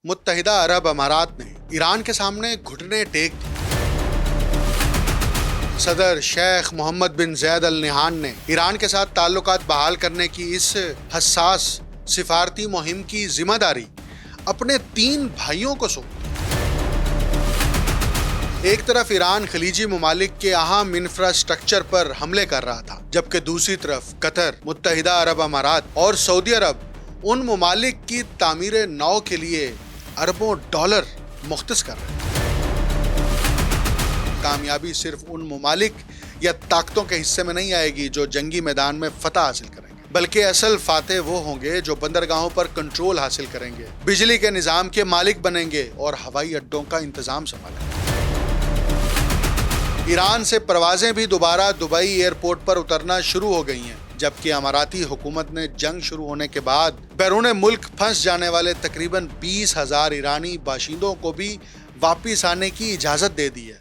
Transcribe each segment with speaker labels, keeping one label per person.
Speaker 1: متحدہ عرب امارات نے ایران کے سامنے گھٹنے ٹیک دی۔ صدر شیخ محمد بن زید ال نہیان نے ایران کے ساتھ تعلقات بحال کرنے کی اس حساس سفارتی مہم کی ذمہ داری اپنے 3 بھائیوں کو سونپی۔ ایک طرف ایران خلیجی ممالک کے اہم انفراسٹرکچر پر حملے کر رہا تھا، جبکہ دوسری طرف قطر، متحدہ عرب امارات اور سعودی عرب ان ممالک کی تعمیر نو کے لیے اربوں ڈالر مختص کر رہے تھے۔ کامیابی صرف ان ممالک یا طاقتوں کے حصے میں نہیں آئے گی جو جنگی میدان میں فتح حاصل کریں گے، بلکہ اصل فاتح وہ ہوں گے جو بندرگاہوں پر کنٹرول حاصل کریں گے، بجلی کے نظام کے مالک بنیں گے اور ہوائی اڈوں کا انتظام سنبھالیں گے۔ ایران سے پروازیں بھی دوبارہ دبئی ایئرپورٹ پر اترنا شروع ہو گئی ہیں، جبکہ اماراتی حکومت نے جنگ شروع ہونے کے بعد بیرون ملک پھنس جانے والے تقریباً 20,000 ایرانی باشندوں کو بھی واپس آنے کی اجازت دے دی ہے۔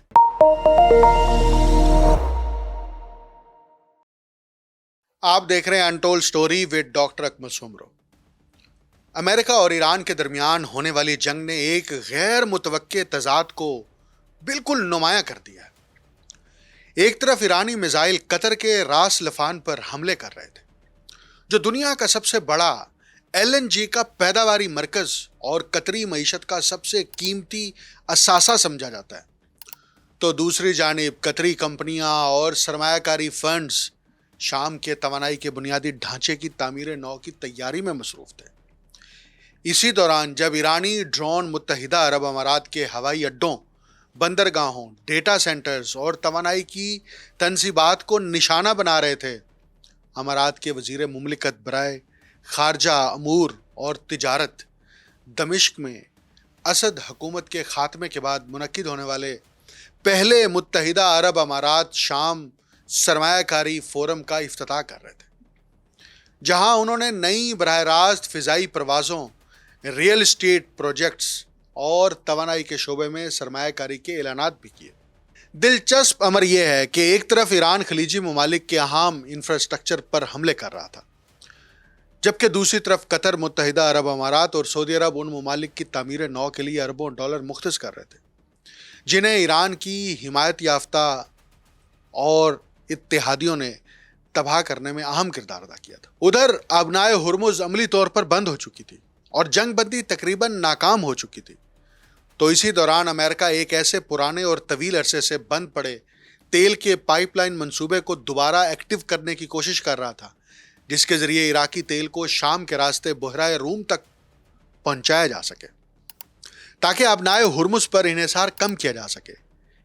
Speaker 1: آپ دیکھ رہے ہیں انٹول سٹوری ود ڈاکٹر اکمل سومرو۔ امریکہ اور ایران کے درمیان ہونے والی جنگ نے ایک غیر متوقع تضاد کو بالکل نمایاں کر دیا ہے۔ ایک طرف ایرانی میزائل قطر کے راس لفان پر حملے کر رہے تھے، جو دنیا کا سب سے بڑا LNG کا پیداواری مرکز اور قطری معیشت کا سب سے قیمتی اثاثہ سمجھا جاتا ہے، تو دوسری جانب قطری کمپنیاں اور سرمایہ کاری فنڈز شام کے توانائی کے بنیادی ڈھانچے کی تعمیر نو کی تیاری میں مصروف تھے۔ اسی دوران جب ایرانی ڈرون متحدہ عرب امارات کے ہوائی اڈوں، بندرگاہوں، ڈیٹا سینٹرز اور توانائی کی تنصیبات کو نشانہ بنا رہے تھے، امارات کے وزیر مملکت برائے خارجہ امور اور تجارت دمشق میں اسد حکومت کے خاتمے کے بعد منعقد ہونے والے پہلے متحدہ عرب امارات شام سرمایہ کاری فورم کا افتتاح کر رہے تھے، جہاں انہوں نے نئی براہ راست فضائی پروازوں، ریئل اسٹیٹ پروجیکٹس اور توانائی کے شعبے میں سرمایہ کاری کے اعلانات بھی کیے۔ دلچسپ امر یہ ہے کہ ایک طرف ایران خلیجی ممالک کے اہم انفراسٹرکچر پر حملے کر رہا تھا، جبکہ دوسری طرف قطر، متحدہ عرب امارات اور سعودی عرب ان ممالک کی تعمیر نو کے لیے اربوں ڈالر مختص کر رہے تھے، جنہیں ایران کی حمایت یافتہ اور اتحادیوں نے تباہ کرنے میں اہم کردار ادا کیا تھا۔ ادھر آبنائے ہرمز عملی طور پر بند ہو چکی تھی اور جنگ بندی تقریباً ناکام ہو چکی تھی، تو اسی دوران امریکہ ایک ایسے پرانے اور طویل عرصے سے بند پڑے تیل کے پائپ لائن منصوبے کو دوبارہ ایکٹیو کرنے کی کوشش کر رہا تھا، جس کے ذریعے عراقی تیل کو شام کے راستے بحیرہ روم تک پہنچایا جا سکے تاکہ آبنائے ہرمز پر انحصار کم کیا جا سکے۔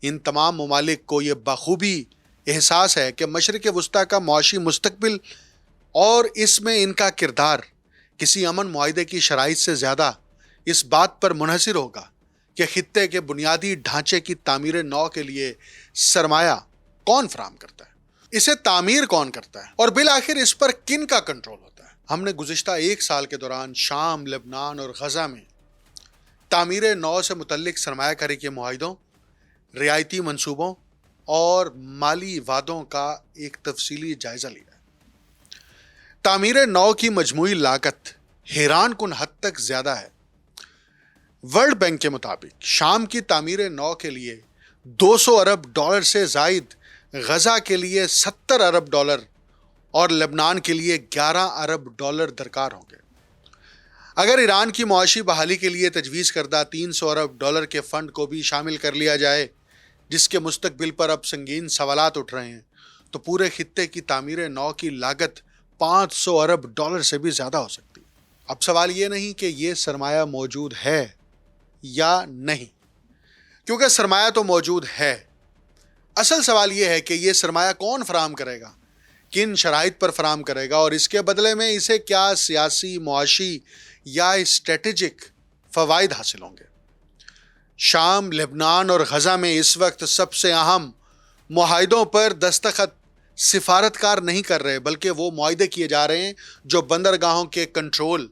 Speaker 1: ان تمام ممالک کو یہ بخوبی احساس ہے کہ مشرق وسطیٰ کا معاشی مستقبل اور اس میں ان کا کردار کسی امن معاہدے کی شرائط سے زیادہ اس بات پر منحصر ہوگا کہ خطے کے بنیادی ڈھانچے کی تعمیر نو کے لیے سرمایہ کون فراہم کرتا ہے، اسے تعمیر کون کرتا ہے، اور بالآخر اس پر کن کا کنٹرول ہوتا ہے۔ ہم نے گزشتہ 1 سال کے دوران شام، لبنان اور غزہ میں تعمیر نو سے متعلق سرمایہ کاری کے معاہدوں، رعایتی منصوبوں اور مالی وعدوں کا ایک تفصیلی جائزہ لیا ہے۔ تعمیر نو کی مجموعی لاگت حیران کن حد تک زیادہ ہے۔ ورلڈ بینک کے مطابق شام کی تعمیر نو کے لیے 200 ارب ڈالر سے زائد، غزہ کے لیے 70 ارب ڈالر اور لبنان کے لیے 11 ارب ڈالر درکار ہوں گے۔ اگر ایران کی معاشی بحالی کے لیے تجویز کردہ 300 ارب ڈالر کے فنڈ کو بھی شامل کر لیا جائے، جس کے مستقبل پر اب سنگین سوالات اٹھ رہے ہیں، تو پورے خطے کی تعمیر نو کی لاگت 500 ارب ڈالر سے بھی زیادہ ہو سکتی ہے۔ اب سوال یہ نہیں کہ یہ سرمایہ موجود ہے یا نہیں، کیونکہ سرمایہ تو موجود ہے۔ اصل سوال یہ ہے کہ یہ سرمایہ کون فراہم کرے گا، کن شرائط پر فراہم کرے گا، اور اس کے بدلے میں اسے کیا سیاسی، معاشی یا اسٹریٹجک فوائد حاصل ہوں گے۔ شام، لبنان اور غزہ میں اس وقت سب سے اہم معاہدوں پر دستخط سفارتکار نہیں کر رہے، بلکہ وہ معاہدے کیے جا رہے ہیں جو بندرگاہوں کے کنٹرول،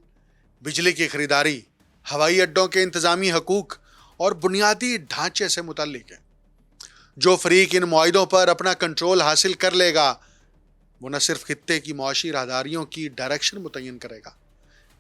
Speaker 1: بجلی کی خریداری، ہوائی اڈوں کے انتظامی حقوق اور بنیادی ڈھانچے سے متعلق ہیں۔ جو فریق ان معاہدوں پر اپنا کنٹرول حاصل کر لے گا، وہ نہ صرف خطے کی معاشی راہداریوں کی ڈائریکشن متعین کرے گا،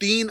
Speaker 1: 3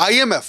Speaker 1: IMF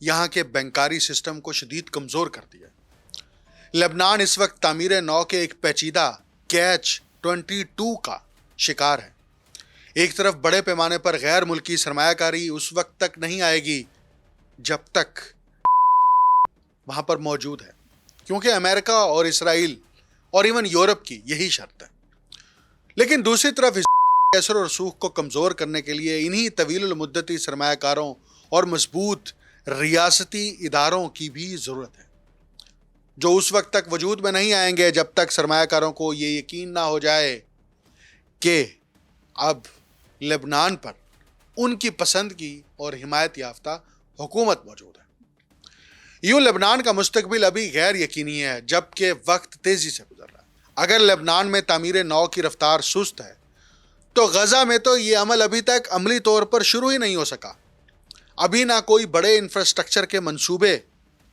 Speaker 1: یہاں کے بینکاری سسٹم کو شدید کمزور کر دیا۔ لبنان اس وقت تعمیر نو کے ایک پیچیدہ کیچ 22 کا شکار ہے۔ ایک طرف بڑے پیمانے پر غیر ملکی سرمایہ کاری اس وقت تک نہیں آئے گی جب تک وہاں پر موجود ہے، کیونکہ امریکہ اور اسرائیل اور ایون یورپ کی یہی شرط ہے۔ لیکن دوسری طرف اس اثر اور رسوخ کو کمزور کرنے کے لیے انہی طویل المدتی سرمایہ کاروں اور مضبوط ریاستی اداروں کی بھی ضرورت ہے، جو اس وقت تک وجود میں نہیں آئیں گے جب تک سرمایہ کاروں کو یہ یقین نہ ہو جائے کہ اب لبنان پر ان کی پسند کی اور حمایت یافتہ حکومت موجود ہے۔ یوں لبنان کا مستقبل ابھی غیر یقینی ہے، جبکہ وقت تیزی سے گزر رہا ہے۔ اگر لبنان میں تعمیر نو کی رفتار سست ہے تو غزہ میں تو یہ عمل ابھی تک عملی طور پر شروع ہی نہیں ہو سکا۔ ابھی نہ کوئی بڑے انفراسٹرکچر کے منصوبے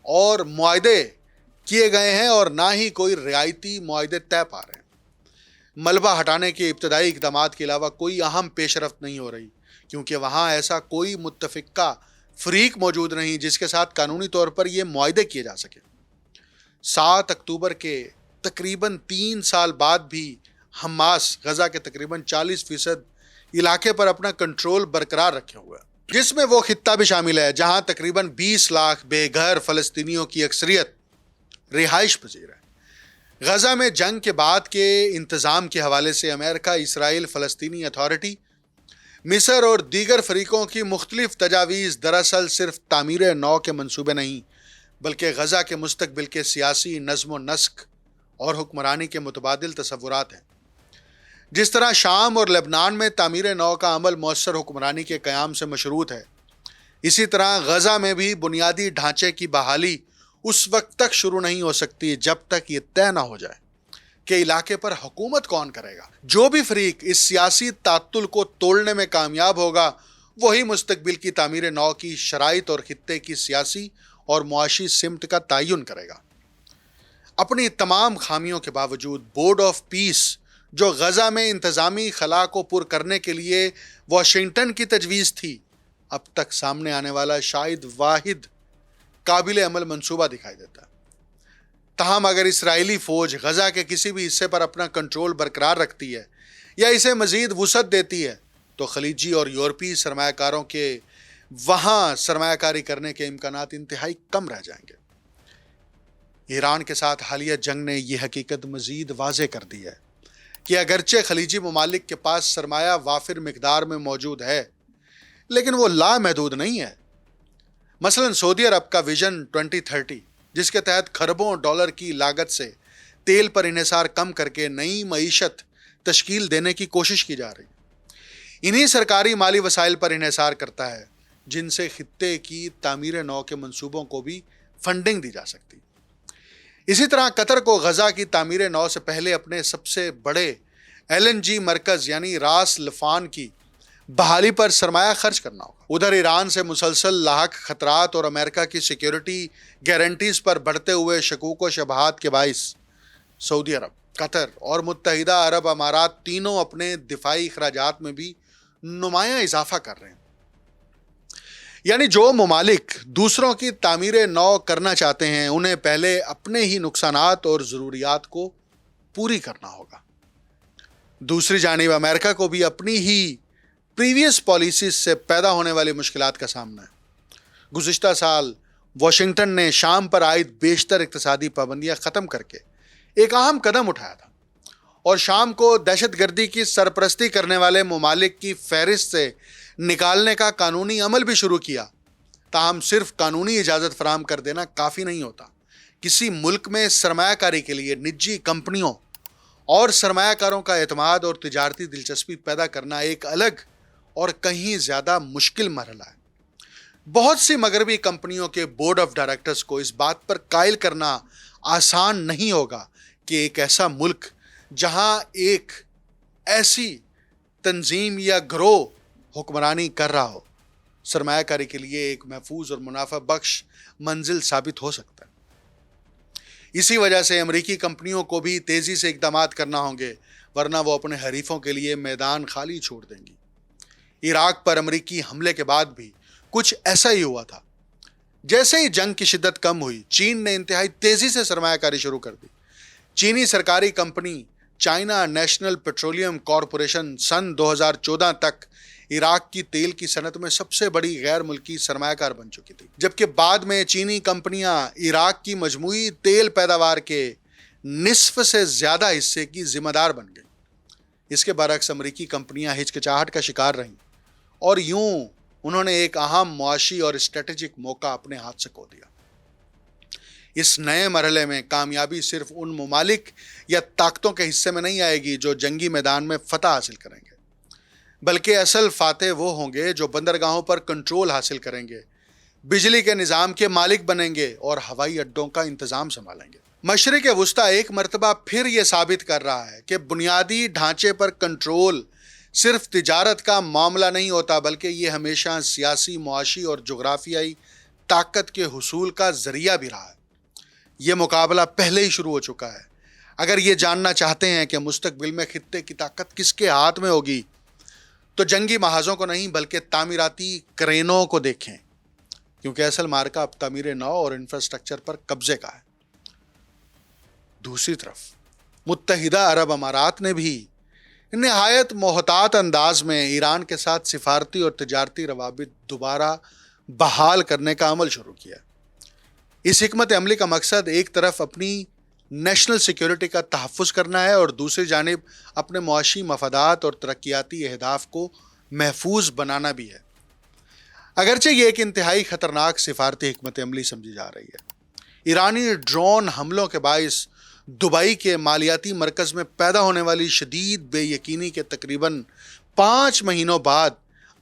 Speaker 1: اور معاہدے کیے گئے ہیں اور نہ ہی کوئی رعایتی معاہدے طے پا رہے ہیں۔ ملبہ ہٹانے کے ابتدائی اقدامات کے علاوہ کوئی اہم پیش رفت نہیں ہو رہی، کیونکہ وہاں ایسا کوئی متفقہ فریق موجود نہیں جس کے ساتھ قانونی طور پر یہ معاہدے کیے جا سکے۔ 7 اکتوبر کے تقریباً 3 سال بعد بھی حماس غزہ کے تقریباً 40% علاقے پر اپنا کنٹرول برقرار رکھے ہوئے ہے، جس میں وہ خطہ بھی شامل ہے جہاں تقریباً 20 لاکھ بے گھر فلسطینیوں کی اکثریت رہائش پذیر ہے۔ غزہ میں جنگ کے بعد کے انتظام کے حوالے سے امریکہ، اسرائیل، فلسطینی اتھارٹی، مصر اور دیگر فریقوں کی مختلف تجاویز دراصل صرف تعمیر نو کے منصوبے نہیں، بلکہ غزہ کے مستقبل کے سیاسی نظم و نسق اور حکمرانی کے متبادل تصورات ہیں۔ جس طرح شام اور لبنان میں تعمیر نو کا عمل مؤثر حکمرانی کے قیام سے مشروط ہے، اسی طرح غزہ میں بھی بنیادی ڈھانچے کی بحالی اس وقت تک شروع نہیں ہو سکتی جب تک یہ طے نہ ہو جائے کہ علاقے پر حکومت کون کرے گا۔ جو بھی فریق اس سیاسی تعطل کو توڑنے میں کامیاب ہوگا وہی مستقبل کی تعمیر نو کی شرائط اور خطے کی سیاسی اور معاشی سمت کا تعین کرے گا۔ اپنی تمام خامیوں کے باوجود بورڈ آف پیس، جو غزہ میں انتظامی خلا کو پر کرنے کے لیے واشنگٹن کی تجویز تھی، اب تک سامنے آنے والا شاید واحد قابل عمل منصوبہ دکھائی دیتا ہے۔ تاہم اگر اسرائیلی فوج غزہ کے کسی بھی حصے پر اپنا کنٹرول برقرار رکھتی ہے یا اسے مزید وسعت دیتی ہے تو خلیجی اور یورپی سرمایہ کاروں کے وہاں سرمایہ کاری کرنے کے امکانات انتہائی کم رہ جائیں گے۔ ایران کے ساتھ حالیہ جنگ نے یہ حقیقت مزید واضح کر دی ہے کہ اگرچہ خلیجی ممالک کے پاس سرمایہ وافر مقدار میں موجود ہے، لیکن وہ لامحدود نہیں ہے۔ مثلا سعودی عرب کا ویژن 2030، جس کے تحت کھربوں ڈالر کی لاگت سے تیل پر انحصار کم کر کے نئی معیشت تشکیل دینے کی کوشش کی جا رہی ہے، انہی سرکاری مالی وسائل پر انحصار کرتا ہے جن سے خطے کی تعمیر نو کے منصوبوں کو بھی فنڈنگ دی جا سکتی۔ اسی طرح قطر کو غزہ کی تعمیر نو سے پہلے اپنے سب سے بڑے LNG مرکز یعنی راس لفان کی بحالی پر سرمایہ خرچ کرنا ہوگا۔ ادھر ایران سے مسلسل لاحق خطرات اور امریکہ کی سیکیورٹی گارنٹیز پر بڑھتے ہوئے شکوک و شبہات کے باعث سعودی عرب، قطر اور متحدہ عرب امارات تینوں اپنے دفاعی اخراجات میں بھی نمایاں اضافہ کر رہے ہیں۔ یعنی جو ممالک دوسروں کی تعمیر نو کرنا چاہتے ہیں انہیں پہلے اپنے ہی نقصانات اور ضروریات کو پوری کرنا ہوگا۔ دوسری جانب امریکہ کو بھی اپنی ہی پریویس پالیسیز سے پیدا ہونے والی مشکلات کا سامنا ہے۔ گزشتہ سال واشنگٹن نے شام پر عائد بیشتر اقتصادی پابندیاں ختم کر کے ایک اہم قدم اٹھایا تھا اور شام کو دہشت گردی کی سرپرستی کرنے والے ممالک کی فہرست سے نکالنے کا قانونی عمل بھی شروع کیا۔ تاہم صرف قانونی اجازت فراہم کر دینا کافی نہیں ہوتا۔ کسی ملک میں سرمایہ کاری کے لیے نجی کمپنیوں اور سرمایہ کاروں کا اعتماد اور تجارتی دلچسپی پیدا کرنا ایک الگ اور کہیں زیادہ مشکل مرحلہ ہے۔ بہت سی مغربی کمپنیوں کے بورڈ آف ڈائریکٹرز کو اس بات پر قائل کرنا آسان نہیں ہوگا کہ ایک ایسا ملک جہاں ایک ایسی تنظیم یا گروہ حکمرانی کر رہا ہو، سرمایہ کاری کے لیے ایک محفوظ اور منافع بخش منزل ثابت ہو سکتا ہے۔ اسی وجہ سے امریکی کمپنیوں کو بھی تیزی سے اقدامات کرنا ہوں گے، ورنہ وہ اپنے حریفوں کے لیے میدان خالی چھوڑ دیں گی۔ عراق پر امریکی حملے کے بعد بھی کچھ ایسا ہی ہوا تھا، جیسے ہی جنگ کی شدت کم ہوئی، چین نے انتہائی تیزی سے سرمایہ کاری شروع کر دی۔ چینی سرکاری company China National Petroleum Corporation سن 2014 تک عراق کی تیل کی صنعت میں سب سے بڑی غیر ملکی سرمایہ کار بن چکی تھی، جبکہ بعد میں چینی کمپنیاں عراق کی مجموعی تیل پیداوار کے نصف سے زیادہ حصے کی ذمہ دار بن گئیں۔ اس کے برعکس امریکی کمپنیاں ہچکچاہٹ کا شکار رہیں اور یوں انہوں نے ایک اہم معاشی اور اسٹریٹجک موقع اپنے ہاتھ سے کھو دیا۔ اس نئے مرحلے میں کامیابی صرف ان ممالک یا طاقتوں کے حصے میں نہیں آئے گی جو جنگی میدان میں فتح حاصل کریں گے، بلکہ اصل فاتح وہ ہوں گے جو بندرگاہوں پر کنٹرول حاصل کریں گے، بجلی کے نظام کے مالک بنیں گے اور ہوائی اڈوں کا انتظام سنبھالیں گے۔ مشرق وسطیٰ ایک مرتبہ پھر یہ ثابت کر رہا ہے کہ بنیادی ڈھانچے پر کنٹرول صرف تجارت کا معاملہ نہیں ہوتا، بلکہ یہ ہمیشہ سیاسی، معاشی اور جغرافیائی طاقت کے حصول کا ذریعہ بھی رہا ہے۔ یہ مقابلہ پہلے ہی شروع ہو چکا ہے۔ اگر یہ جاننا چاہتے ہیں کہ مستقبل میں خطے کی طاقت کس کے ہاتھ میں ہوگی، تو جنگی محاذوں کو نہیں بلکہ تعمیراتی کرینوں کو دیکھیں، کیونکہ اصل مارکا اب تعمیر نو اور انفراسٹرکچر پر قبضے کا ہے۔ دوسری طرف متحدہ عرب امارات نے بھی نہایت محتاط انداز میں ایران کے ساتھ سفارتی اور تجارتی روابط دوبارہ بحال کرنے کا عمل شروع کیا۔ اس حکمت عملی کا مقصد ایک طرف اپنی نیشنل سیکیورٹی کا تحفظ کرنا ہے اور دوسری جانب اپنے معاشی مفادات اور ترقیاتی اہداف کو محفوظ بنانا بھی ہے۔ اگرچہ یہ ایک انتہائی خطرناک سفارتی حکمت عملی سمجھی جا رہی ہے۔ ایرانی ڈرون حملوں کے باعث دبئی کے مالیاتی مرکز میں پیدا ہونے والی شدید بے یقینی کے تقریباً 5 مہینوں بعد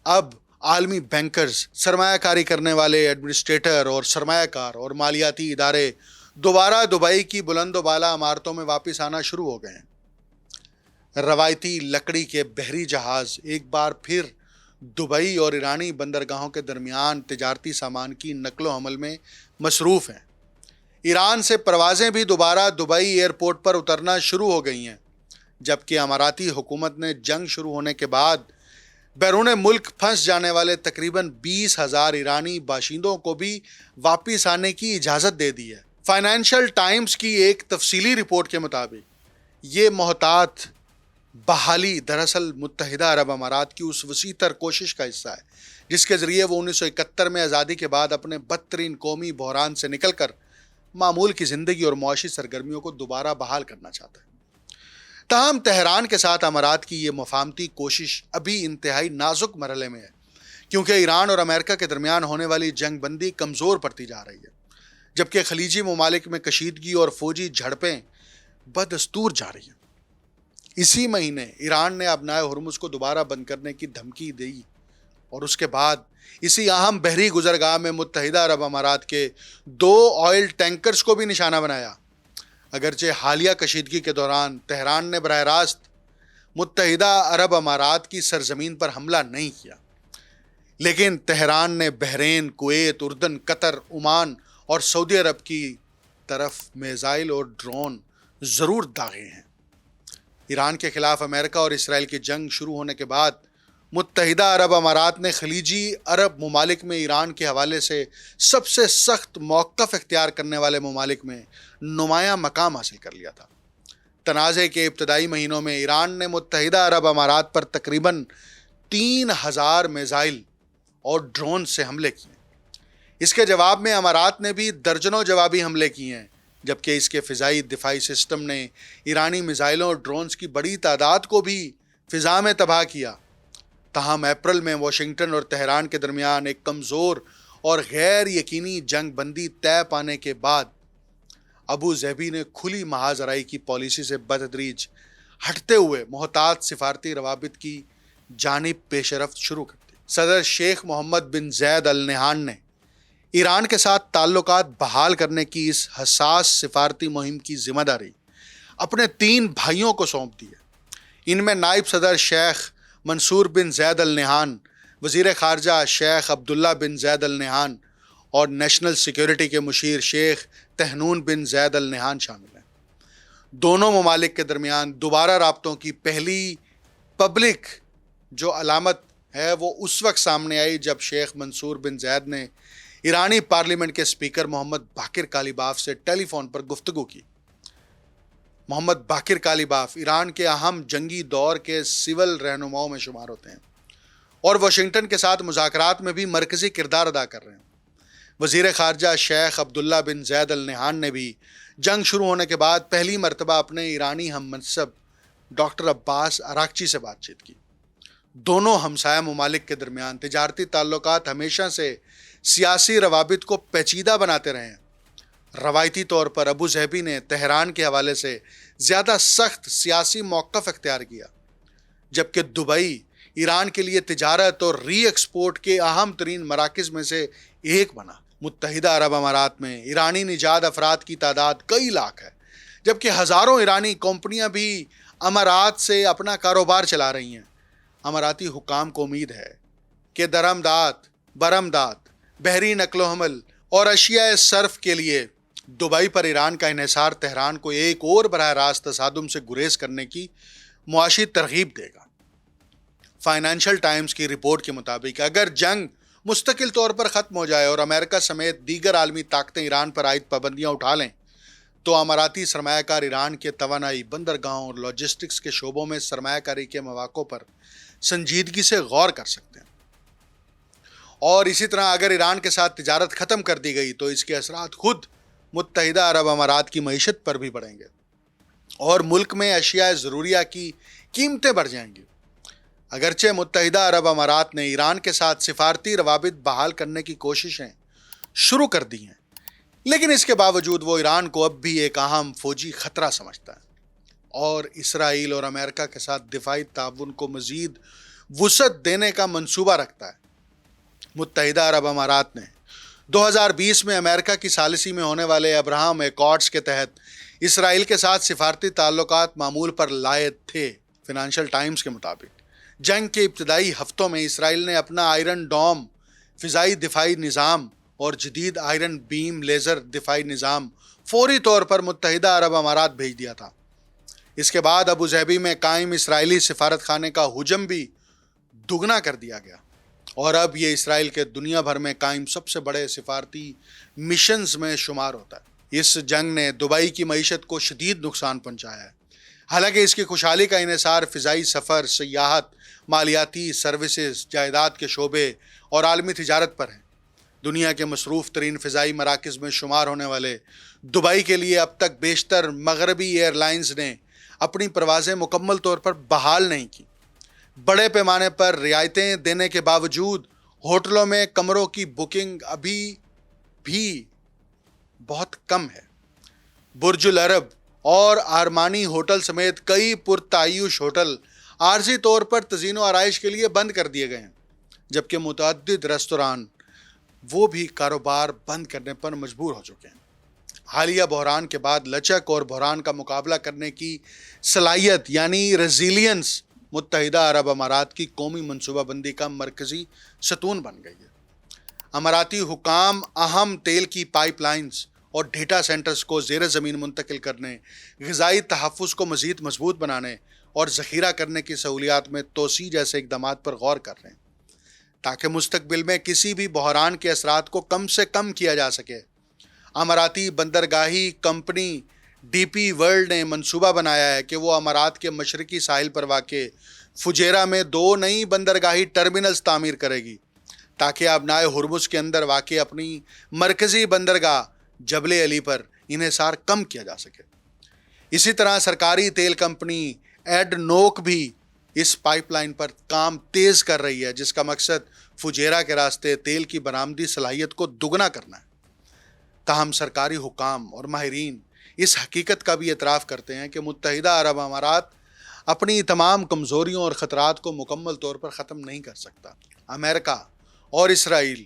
Speaker 1: اب عالمی بینکرز، سرمایہ کاری کرنے والے ایڈمنسٹریٹر اور سرمایہ کار اور مالیاتی ادارے دوبارہ دبئی کی بلند و بالا عمارتوں میں واپس آنا شروع ہو گئے ہیں۔ روایتی لکڑی کے بحری جہاز ایک بار پھر دبئی اور ایرانی بندرگاہوں کے درمیان تجارتی سامان کی نقل و حمل میں مصروف ہیں۔ ایران سے پروازیں بھی دوبارہ دبئی ایئرپورٹ پر اترنا شروع ہو گئی ہیں، جبکہ اماراتی حکومت نے جنگ شروع ہونے کے بعد بیرون ملک پھنس جانے والے تقریباً 20,000 ایرانی باشندوں کو بھی واپس آنے کی اجازت دے دی ہے۔ فائنینشل ٹائمز کی ایک تفصیلی رپورٹ کے مطابق یہ محتاط بحالی دراصل متحدہ عرب امارات کی اس وسیع تر کوشش کا حصہ ہے جس کے ذریعے وہ 1971 میں آزادی کے بعد اپنے بدترین قومی بحران سے نکل کر معمول کی زندگی اور معاشی سرگرمیوں کو دوبارہ بحال کرنا چاہتا ہے۔ تاہم تہران کے ساتھ امارات کی یہ مفاہمتی کوشش ابھی انتہائی نازک مرحلے میں ہے، کیونکہ ایران اور امریکہ کے درمیان ہونے والی جنگ بندی کمزور پڑتی جا رہی ہے، جبکہ خلیجی ممالک میں کشیدگی اور فوجی جھڑپیں بدستور جاری ہیں۔ اسی مہینے ایران نے ابنائے ہرمز کو دوبارہ بند کرنے کی دھمکی دی اور اس کے بعد اسی اہم بحری گزرگاہ میں متحدہ عرب امارات کے 2 آئل ٹینکرز کو بھی نشانہ بنایا۔ اگرچہ حالیہ کشیدگی کے دوران تہران نے براہ راست متحدہ عرب امارات کی سرزمین پر حملہ نہیں کیا، لیکن تہران نے بحرین، کویت، اردن، قطر، عمان اور سعودی عرب کی طرف میزائل اور ڈرون ضرور داغے ہیں۔ ایران کے خلاف امریکہ اور اسرائیل کی جنگ شروع ہونے کے بعد متحدہ عرب امارات نے خلیجی عرب ممالک میں ایران کے حوالے سے سب سے سخت موقف اختیار کرنے والے ممالک میں نمایاں مقام حاصل کر لیا تھا۔ تنازع کے ابتدائی مہینوں میں ایران نے متحدہ عرب امارات پر تقریباً 3,000 میزائل اور ڈرون سے حملے کیے۔ اس کے جواب میں امارات نے بھی درجنوں جوابی حملے کیے ہیں، جبکہ اس کے فضائی دفاعی سسٹم نے ایرانی میزائلوں اور ڈرونز کی بڑی تعداد کو بھی فضا میں تباہ کیا۔ تاہم اپریل میں واشنگٹن اور تہران کے درمیان ایک کمزور اور غیر یقینی جنگ بندی طے پانے کے بعد ابو ظہبی نے کھلی محاذ آرائی کی پالیسی سے بتدریج ہٹتے ہوئے محتاط سفارتی روابط کی جانب پیش رفت شروع کر دی۔ صدر شیخ محمد بن زید ال نہیان نے ایران کے ساتھ تعلقات بحال کرنے کی اس حساس سفارتی مہم کی ذمہ داری اپنے 3 بھائیوں کو سونپ دی ہے۔ ان میں نائب صدر شیخ منصور بن زید ال نہیان، وزیر خارجہ شیخ عبداللہ بن زید ال نہیان اور نیشنل سیکیورٹی کے مشیر شیخ طحنون بن زید ال نہیان شامل ہیں۔ دونوں ممالک کے درمیان دوبارہ رابطوں کی پہلی پبلک جو علامت ہے وہ اس وقت سامنے آئی جب شیخ منصور بن زید نے ایرانی پارلیمنٹ کے اسپیکر محمد باقر کالیباف سے ٹیلی فون پر گفتگو کی۔ محمد باقر کالیباف ایران کے اہم جنگی دور کے سول رہنماؤں میں شمار ہوتے ہیں اور واشنگٹن کے ساتھ مذاکرات میں بھی مرکزی کردار ادا کر رہے ہیں۔ وزیر خارجہ شیخ عبداللہ بن زید ال نہیان نے بھی جنگ شروع ہونے کے بعد پہلی مرتبہ اپنے ایرانی ہم منصب ڈاکٹر عباس اراغچی سے بات چیت کی۔ دونوں ہمسایہ ممالک کے درمیان تجارتی تعلقات ہمیشہ سے سیاسی روابط کو پیچیدہ بناتے رہے ہیں۔ روایتی طور پر ابو ظہبی نے تہران کے حوالے سے زیادہ سخت سیاسی موقف اختیار کیا، جبکہ دبئی ایران کے لیے تجارت اور ری ایکسپورٹ کے اہم ترین مراکز میں سے ایک بنا۔ متحدہ عرب امارات میں ایرانی نژاد افراد کی تعداد کئی لاکھ ہے، جبکہ ہزاروں ایرانی کمپنیاں بھی امارات سے اپنا کاروبار چلا رہی ہیں۔ اماراتی حکام کو امید ہے کہ درآمدات، برآمدات، بحری نقل و حمل اور اشیاء صرف کے لیے دبئی پر ایران کا انحصار تہران کو ایک اور براہ راست تصادم سے گریز کرنے کی معاشی ترغیب دے گا۔ فائنینشل ٹائمز کی رپورٹ کے مطابق اگر جنگ مستقل طور پر ختم ہو جائے اور امریکہ سمیت دیگر عالمی طاقتیں ایران پر عائد پابندیاں اٹھا لیں تو اماراتی سرمایہ کار ایران کے توانائی، بندرگاہوں اور لاجسٹکس کے شعبوں میں سرمایہ کاری کے مواقع پر سنجیدگی سے غور کر سکتے ہیں۔ اور اسی طرح اگر ایران کے ساتھ تجارت ختم کر دی گئی تو اس کے اثرات خود متحدہ عرب امارات کی معیشت پر بھی پڑیں گے اور ملک میں اشیاء ضروریہ کی قیمتیں بڑھ جائیں گی۔ اگرچہ متحدہ عرب امارات نے ایران کے ساتھ سفارتی روابط بحال کرنے کی کوششیں شروع کر دی ہیں، لیکن اس کے باوجود وہ ایران کو اب بھی ایک اہم فوجی خطرہ سمجھتا ہے اور اسرائیل اور امریکہ کے ساتھ دفاعی تعاون کو مزید وسعت دینے کا منصوبہ رکھتا ہے۔ متحدہ عرب امارات نے 2020 میں امریکہ کی ثالثی میں ہونے والے ابراہم ایکارڈز کے تحت اسرائیل کے ساتھ سفارتی تعلقات معمول پر لائے تھے۔ فائنینشل ٹائمز کے مطابق جنگ کے ابتدائی ہفتوں میں اسرائیل نے اپنا آئرن ڈوم فضائی دفاعی نظام اور جدید آئرن بیم لیزر دفاعی نظام فوری طور پر متحدہ عرب امارات بھیج دیا تھا۔ اس کے بعد ابو ظہبی میں قائم اسرائیلی سفارت خانے کا حجم بھی دگنا کر دیا گیا اور اب یہ اسرائیل کے دنیا بھر میں قائم سب سے بڑے سفارتی مشنز میں شمار ہوتا ہے۔ اس جنگ نے دبئی کی معیشت کو شدید نقصان پہنچایا ہے، حالانکہ اس کی خوشحالی کا انحصار فضائی سفر، سیاحت، مالیاتی سروسز، جائیداد کے شعبے اور عالمی تجارت پر ہے۔ دنیا کے مصروف ترین فضائی مراکز میں شمار ہونے والے دبئی کے لیے اب تک بیشتر مغربی ایئر لائنز نے اپنی پروازیں مکمل طور پر بحال نہیں کی۔ بڑے پیمانے پر رعایتیں دینے کے باوجود ہوٹلوں میں کمروں کی بکنگ ابھی بھی بہت کم ہے۔ برج العرب اور آرمانی ہوٹل سمیت کئی پرتعیش ہوٹل عارضی طور پر تزئین و آرائش کے لیے بند کر دیے گئے ہیں، جبکہ متعدد ریستوران وہ بھی کاروبار بند کرنے پر مجبور ہو چکے ہیں۔ حالیہ بحران کے بعد لچک اور بحران کا مقابلہ کرنے کی صلاحیت یعنی ریزیلینس متحدہ عرب امارات کی قومی منصوبہ بندی کا مرکزی ستون بن گئی ہے۔ اماراتی حکام اہم تیل کی پائپ لائنز اور ڈیٹا سینٹرز کو زیر زمین منتقل کرنے، غذائی تحفظ کو مزید مضبوط بنانے اور ذخیرہ کرنے کی سہولیات میں توسیع جیسے اقدامات پر غور کر رہے ہیں تاکہ مستقبل میں کسی بھی بحران کے اثرات کو کم سے کم کیا جا سکے۔ اماراتی بندرگاہی کمپنی ڈی پی ورلڈ نے منصوبہ بنایا ہے کہ وہ امارات کے مشرقی ساحل پر واقع فجیرہ میں 2 نئی بندرگاہی ٹرمینلز تعمیر کرے گی تاکہ آبنائے ہرمز کے اندر واقع اپنی مرکزی بندرگاہ جبل علی پر انحصار کم کیا جا سکے۔ اسی طرح سرکاری تیل کمپنی ایڈ نوک بھی اس پائپ لائن پر کام تیز کر رہی ہے، جس کا مقصد فجیرہ کے راستے تیل کی برآمدی صلاحیت کو دگنا کرنا ہے۔ تاہم سرکاری حکام اور ماہرین اس حقیقت کا بھی اعتراف کرتے ہیں کہ متحدہ عرب امارات اپنی تمام کمزوریوں اور خطرات کو مکمل طور پر ختم نہیں کر سکتا۔ امریکہ اور اسرائیل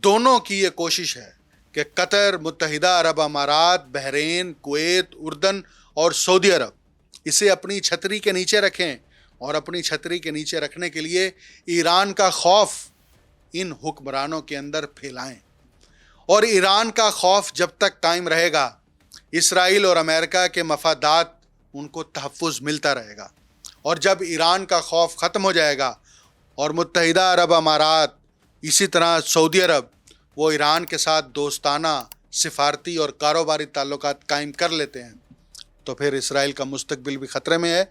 Speaker 1: دونوں کی یہ کوشش ہے کہ قطر، متحدہ عرب امارات، بحرین، کویت، اردن اور سعودی عرب اسے اپنی چھتری کے نیچے رکھیں اور اپنی چھتری کے نیچے رکھنے کے لیے ایران کا خوف ان حکمرانوں کے اندر پھیلائیں، اور ایران کا خوف جب تک قائم رہے گا اسرائیل اور امریکہ کے مفادات ان کو تحفظ ملتا رہے گا، اور جب ایران کا خوف ختم ہو جائے گا اور متحدہ عرب امارات اسی طرح سعودی عرب وہ ایران کے ساتھ دوستانہ، سفارتی اور کاروباری تعلقات قائم کر لیتے ہیں تو پھر اسرائیل کا مستقبل بھی خطرے میں ہے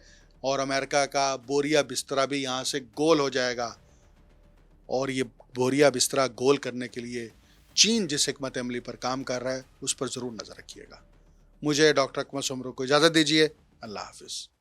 Speaker 1: اور امریکہ کا بوریا بسترا بھی یہاں سے گول ہو جائے گا. اور یہ بوریا بسترا گول کرنے کے لیے چین جس حکمت عملی پر کام کر رہا ہے اس پر ضرور نظر رکھیے گا. مجھے ڈاکٹر اکمل سومرو کو اجازت دیجیے. اللہ حافظ.